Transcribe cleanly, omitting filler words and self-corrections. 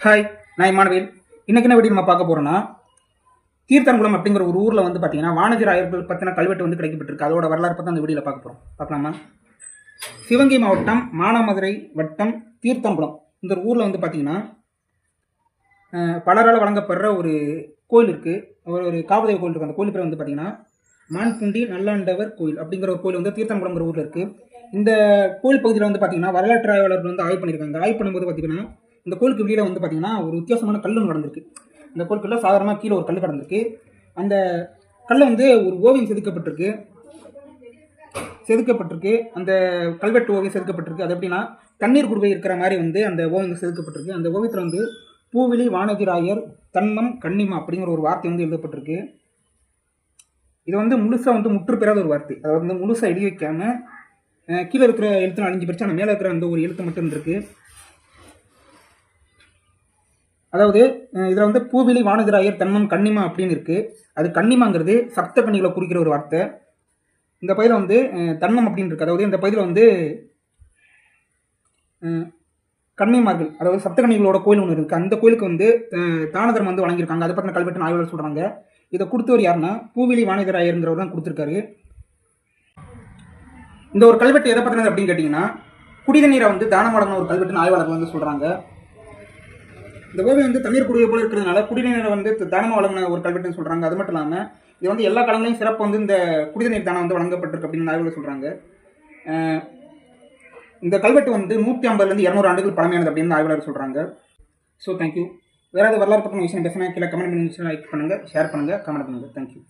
Hi, நான் Emmanuel. இன்னைக்கு என்ன வீடியோ நம்ம பார்க்க போறோம்னா, தீர்த்தன்குளம் அப்படிங்கிற ஒரு ஊரில் வந்து பார்த்தீங்கன்னா வானதிராயர்கள் பற்றின கல்வெட்டு வந்து கிடைக்கப்பட்டிருக்கு. அதோட வரலாறு பற்றி அந்த வீடியோவில் பார்க்க போகிறோம். பார்க்கலாமா? சிவகங்கை மாவட்டம் மானாமதுரை வட்டம் தீர்த்தன்குளம் இந்த ஊரில் வந்து பார்த்தீங்கன்னா பலரால் வழங்கப்படுற ஒரு கோயில் இருக்குது. ஒரு காவதேவ கோயில் இருக்குது. அந்த கோயில் பேர் வந்து பார்த்தீங்கன்னா மான்புண்டி நல்லாண்டவர் கோயில் அப்படிங்கிற ஒரு கோயில் வந்து தீர்த்தன்குளம்ங்கிற ஊரில் இருக்குது. இந்த கோயில் பகுதியில் வந்து பார்த்தீங்கன்னா வரலாற்று ஆய்வாளர்கள் வந்து ஆய்வு பண்ணியிருக்காங்க. ஆய்வு பண்ணும்போது பார்த்தீங்கன்னா இந்த கோயிலுக்கு வெளியில் வந்து பார்த்தீங்கன்னா ஒரு வித்தியாசமான கல் ஒன்று நடந்திருக்கு. இந்த கோயிலுக்குள்ள சாதாரணமாக கீழே ஒரு கல் கடந்திருக்கு. அந்த கல்லை வந்து ஒரு ஓவியம் செதுக்கப்பட்டிருக்கு. அந்த கல்வெட்டு ஓவியம் செதுக்கப்பட்டிருக்கு. அது எப்படின்னா தண்ணீர் குடுவை இருக்கிற மாதிரி வந்து அந்த ஓவியம் செதுக்கப்பட்டிருக்கு. அந்த ஓவியத்தில் வந்து பூவிலி வானதிராயர் தன்மம் கன்னிமா அப்படிங்கிற ஒரு வார்த்தை வந்து எழுதப்பட்டிருக்கு. இது வந்து முழுசாக வந்து முற்று பெறாத ஒரு வார்த்தை. அதாவது வந்து முழுசாக எழுதி வைக்காம கீழே இருக்கிற எழுத்து அழிஞ்சு போயிடுச்சு. ஆனால் மேலே இருக்கிற அந்த ஒரு எழுத்து மட்டும் இருக்கு. அதாவது இதில் வந்து பூவிலி வானதிராயர் தன்மம் கன்னிமா அப்படின்னு இருக்கு. அது கன்னிமாங்கிறது சப்த கன்னிகளை குறிக்கிற ஒரு வார்த்தை. இந்த பகுதியில் வந்து தன்மம் அப்படின்னு இருக்கு. அதாவது இந்த பகுதியில் வந்து கன்னிமார்கள், அதாவது சப்தகன்னிகளோட கோயில் ஒன்று இருக்கு. அந்த கோயிலுக்கு வந்து தான தர்மம் வந்து வழங்கியிருக்காங்க. அதை பற்றின கல்வெட்டு ஆய்வாளர் சொல்றாங்க. இதை கொடுத்தவர் யாருன்னா பூவிலி வானதிராயருங்கிறவர் தான் கொடுத்துருக்காரு. இந்த ஒரு கல்வெட்டு எதை பற்றினது அப்படின்னு கேட்டிங்கன்னா குடித நீரை வந்து தானம் வழங்கின ஒரு கல்வெட்டுன்னு ஆய்வாளர்கள் வந்து சொல்றாங்க. இந்த ஓவியம் வந்து தண்ணீர் குடியை போல இருக்கிறதுனால குடிநீரை வந்து தானமாக வழங்கின ஒரு கல்வெட்டுன்னு சொல்றாங்க. அது மட்டும் இல்லாமல் இது வந்து எல்லா காலங்களையும் சிறப்பு வந்து இந்த குடித நீர் தானம் வந்து வழங்கப்பட்டிருக்கு அப்படின்னு ஆய்வுகள் சொல்றாங்க. இந்த கல்வெட்டு வந்து 150 200 ஆண்டுகள் பழமையானது அப்படின்னு ஆய்வாளர் சொல்றாங்க. So thank you. வேற ஏதாவது வரலாறு பற்றின விஷயம் பேசினா கீழே கமெண்ட் பண்ணி லைக் பண்ணுங்க, ஷேர் பண்ணுங்க, கமெண்ட் பண்ணுங்க. தேங்க்யூ.